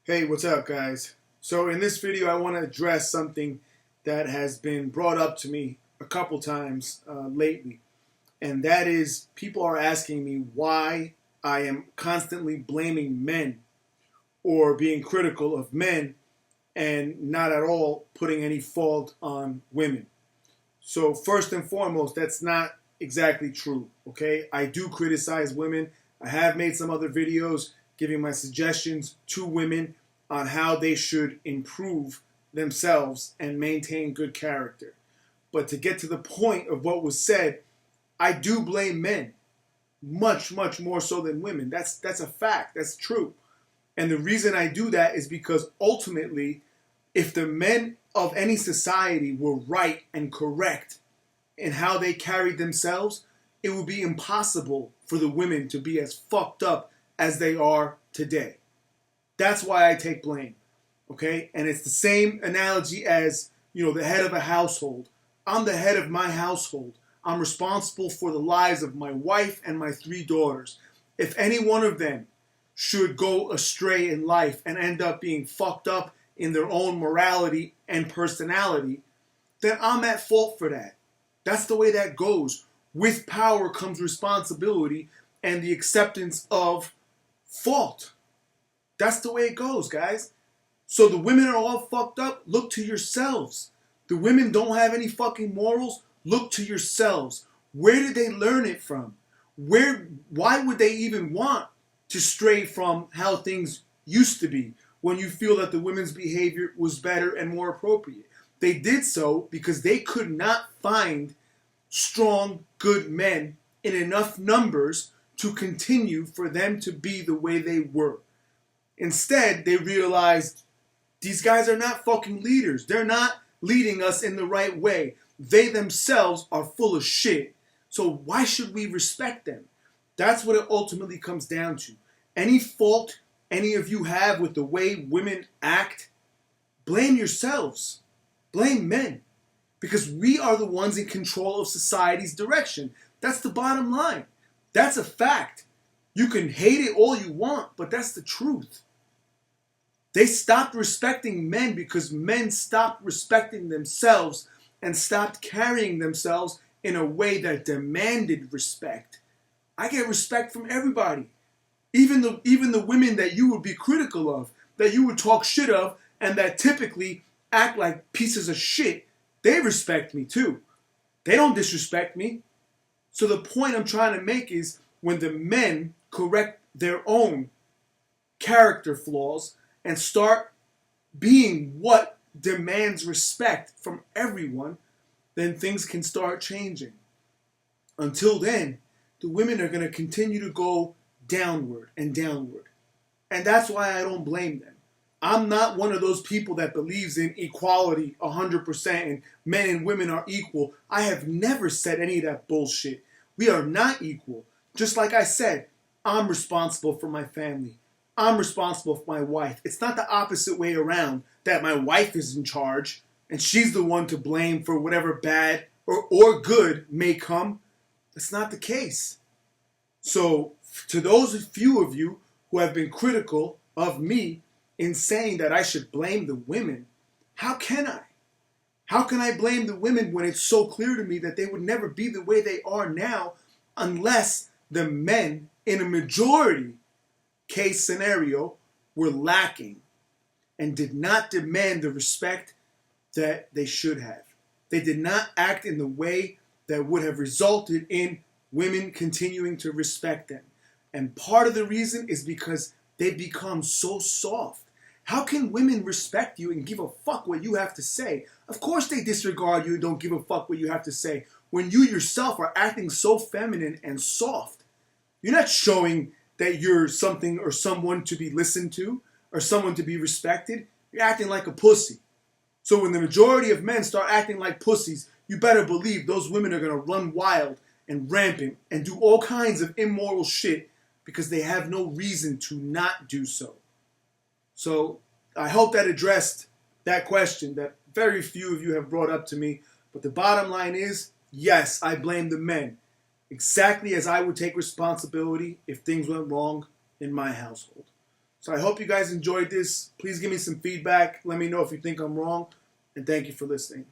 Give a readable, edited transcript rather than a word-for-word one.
Hey, what's up, guys? So in this video, I want to address something that has been brought up to me a couple times lately, and that is people are asking me why I am constantly blaming men or being critical of men and not at all putting any fault on women. So first and foremost, that's not exactly true, okay? I do criticize women. I have made some other videos giving my suggestions to women on how they should improve themselves and maintain good character. But to get to the point of what was said, I do blame men much, much more so than women. That's a fact. That's true. And the reason I do that is because ultimately, if the men of any society were right and correct in how they carried themselves, it would be impossible for the women to be as fucked up as they are today. That's why I take blame, okay? And it's the same analogy as, the head of a household. I'm the head of my household. I'm responsible for the lives of my wife and my 3 daughters. If any one of them should go astray in life and end up being fucked up in their own morality and personality, then I'm at fault for that. That's the way that goes. With power comes responsibility and the acceptance of fault. That's the way it goes, guys. So the women are all fucked up. Look to yourselves. The women don't have any fucking morals. Look to yourselves. Where did they learn it from? Why would they even want to stray from how things used to be when you feel that the women's behavior was better and more appropriate? They did so because they could not find strong, good men in enough numbers to continue for them to be the way they were. Instead, they realized these guys are not fucking leaders. They're not leading us in the right way. They themselves are full of shit. So why should we respect them? That's what it ultimately comes down to. Any fault any of you have with the way women act, blame yourselves. Blame men. Because we are the ones in control of society's direction. That's the bottom line. That's a fact. You can hate it all you want, but that's the truth. They stopped respecting men because men stopped respecting themselves and stopped carrying themselves in a way that demanded respect. I get respect from everybody. Even the women that you would be critical of, that you would talk shit of, and that typically act like pieces of shit, they respect me too. They don't disrespect me. So the point I'm trying to make is when the men correct their own character flaws and start being what demands respect from everyone, then things can start changing. Until then, the women are going to continue to go downward and downward. And that's why I don't blame them. I'm not one of those people that believes in equality 100% and men and women are equal. I have never said any of that bullshit. We are not equal. Just like I said, I'm responsible for my family. I'm responsible for my wife. It's not the opposite way around that my wife is in charge and she's the one to blame for whatever bad or good may come. That's not the case. So to those few of you who have been critical of me in saying that I should blame the women, how can I? How can I blame the women when it's so clear to me that they would never be the way they are now unless the men in a majority case scenario were lacking and did not demand the respect that they should have. They did not act in the way that would have resulted in women continuing to respect them. And part of the reason is because they've become so soft. How can women respect you and give a fuck what you have to say? Of course they disregard you and don't give a fuck what you have to say when you yourself are acting so feminine and soft. You're not showing that you're something or someone to be listened to or someone to be respected. You're acting like a pussy. So when the majority of men start acting like pussies, you better believe those women are going to run wild and rampant and do all kinds of immoral shit because they have no reason to not do so. So I hope that addressed that question that very few of you have brought up to me. But the bottom line is, yes, I blame the men. Exactly as I would take responsibility if things went wrong in my household. So I hope you guys enjoyed this. Please give me some feedback. Let me know if you think I'm wrong. And thank you for listening.